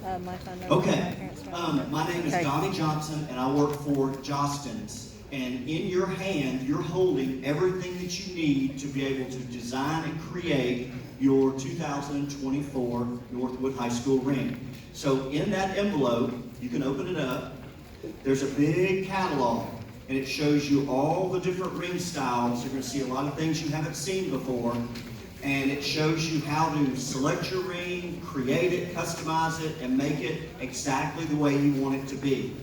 My phone number. Okay. My name is Donnie Johnson, and I work for Jostens. And in your hand, you're holding everything that you need to be able to design and create your 2024 Northwood High School ring. So in that envelope, you can open it up. There's a big catalog, and it shows you all the different ring styles. You're going to see a lot of things you haven't seen before. And it shows you how to select your ring, create it, customize it, and make it exactly the way you want it to be.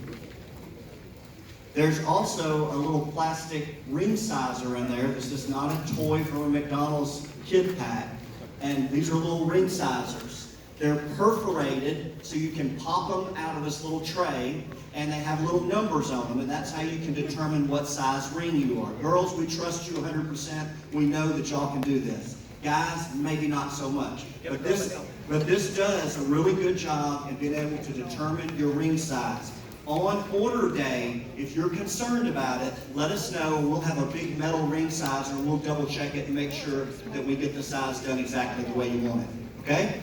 There's also a little plastic ring sizer in there. This is not a toy from a McDonald's kid pack. And these are little ring sizers. They're perforated so you can pop them out of this little tray, and they have little numbers on them, and that's how you can determine what size ring you are. Girls, we trust you 100%. We know that y'all can do this. Guys, maybe not so much. But this does a really good job in being able to determine your ring size. On order day, if you're concerned about it, let us know. We'll have a big metal ring sizer, and we'll double check it and make sure that we get the size done exactly the way you want it. Okay?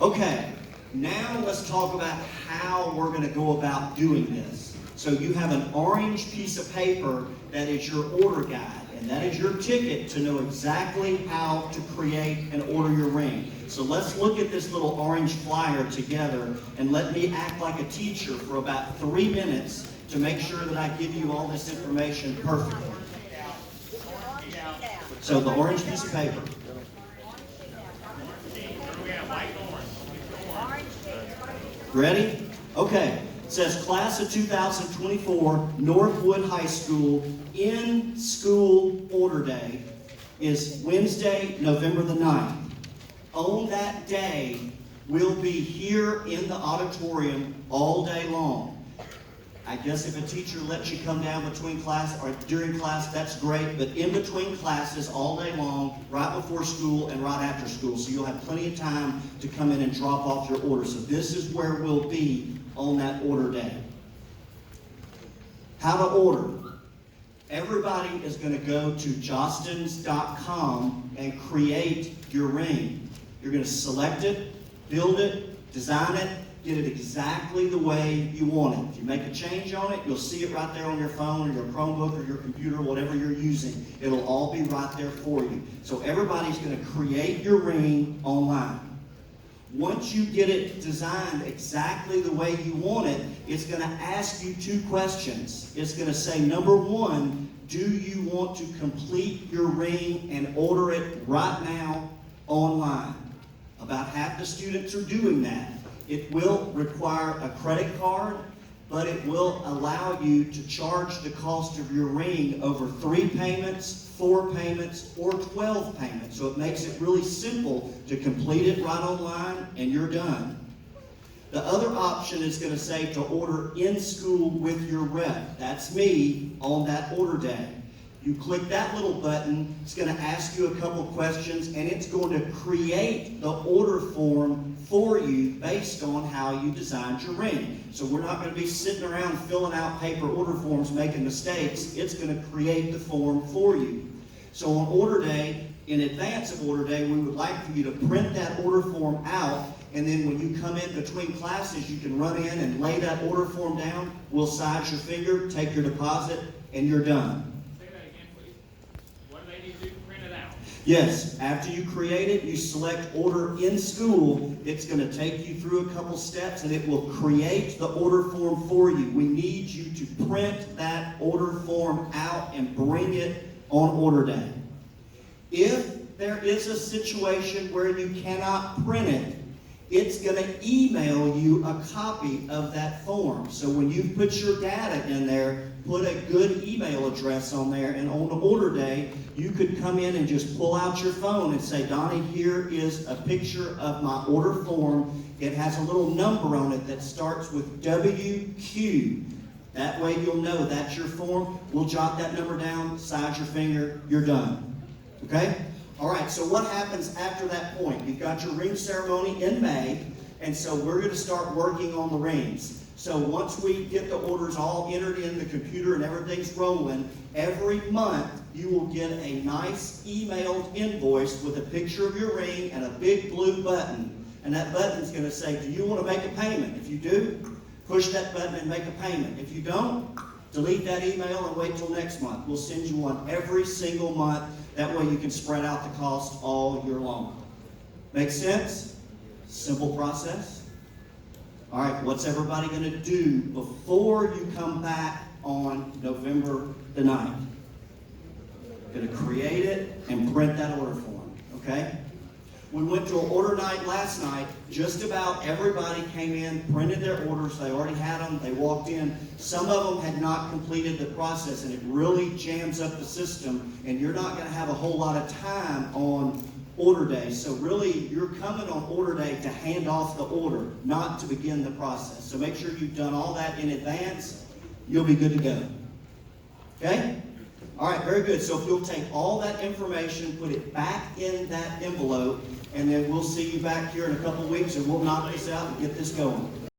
Okay, now let's talk about how we're going to go about doing this. So you have an orange piece of paper that is your order guide. And that is your ticket to know exactly how to create and order your ring. So let's look at this little orange flyer together, and let me act like a teacher for about 3 minutes to make sure that I give you all this information perfectly. So the orange piece of paper. Ready? Okay. It says class of 2024, Northwood High School, in-school order day is Wednesday, November the 9th. On that day, we'll be here in the auditorium all day long. I guess if a teacher lets you come down between class or during class, that's great, but in between classes all day long, right before school and right after school, so you'll have plenty of time to come in and drop off your order. So this is where we'll be on that order day. How to order. Everybody is going to go to jostens.com and create your ring. You're going to select it, build it, design it, get it exactly the way you want it. If you make a change on it, you'll see it right there on your phone or your Chromebook or your computer, whatever you're using. It'll all be right there for you. So everybody's going to create your ring online. Once you get it designed exactly the way you want it, it's going to ask you 2 questions. It's going to say, number 1, do you want to complete your ring and order it right now online? About half the students are doing that. It will require a credit card, but it will allow you to charge the cost of your ring over 3 payments, 4 payments, or 12 payments. So it makes it really simple to complete it right online, and you're done. The other option is going to say to order in school with your rep. That's me on that order day. You click that little button, it's going to ask you a couple questions, and it's going to create the order form for you based on how you designed your ring. So we're not going to be sitting around filling out paper order forms making mistakes. It's going to create the form for you. So on order day, in advance of order day, we would like for you to print that order form out, and then when you come in between classes, you can run in and lay that order form down. We'll size your finger, take your deposit, and you're done. Yes, after you create it, you select order in school. It's going to take you through a couple steps, and it will create the order form for you. We need you to print that order form out and bring it on order day. If there is a situation where you cannot print it, it's going to email you a copy of that form. So when you put your data in there, put a good email address on there, and on the order day, you could come in and just pull out your phone and say, Donnie, here is a picture of my order form. It has a little number on it that starts with WQ. That way you'll know that's your form. We'll jot that number down, size your finger, you're done. Okay? All right, so what happens after that point? You've got your ring ceremony in May, and so we're going to start working on the rings. So once we get the orders all entered in the computer and everything's rolling, every month you will get a nice emailed invoice with a picture of your ring and a big blue button and that button's going to say, do you want to make a payment? If you do, push that button and make a payment. If you don't, delete that email and wait till next month. We'll send you one every single month. That way you can spread out the cost all year long. Make sense? Simple process. All right, what's everybody going to do before you come back on November the 9th? Going to create it and print that order form, okay? We went to an order night last night. Just about everybody came in, printed their orders. They already had them. They walked in. Some of them had not completed the process, and it really jams up the system, and you're not going to have a whole lot of time on order day. So really, you're coming on order day to hand off the order, not to begin the process. So make sure you've done all that in advance. You'll be good to go. Okay? All right, very good. So if you'll take all that information, put it back in that envelope, and then we'll see you back here in a couple of weeks, and we'll knock this out and get this going.